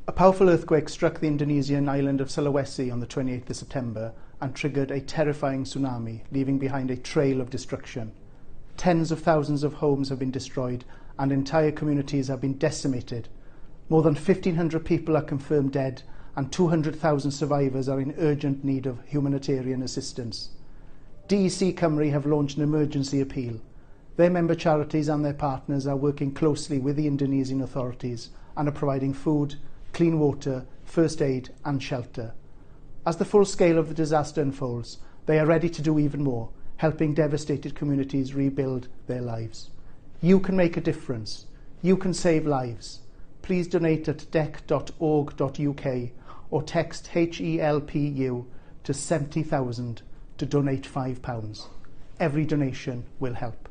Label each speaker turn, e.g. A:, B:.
A: A powerful earthquake struck the Indonesian island of Sulawesi on the 28th of September and triggered a terrifying tsunami, leaving behind a trail of destruction. Tens of thousands of homes have been destroyed and entire communities have been decimated. More than 1,500 people are confirmed dead and 200,000 survivors are in urgent need of humanitarian assistance. DEC Cymru have launched an emergency appeal. Their member charities and their partners are working closely with the Indonesian authorities and are providing food, clean water, first aid and shelter. As the full scale of the disaster unfolds, they are ready to do even more, helping devastated communities rebuild their lives. You can make a difference. You can save lives. Please donate at dec.org.uk or text HELPU to 70,000 to donate £5. Every donation will help.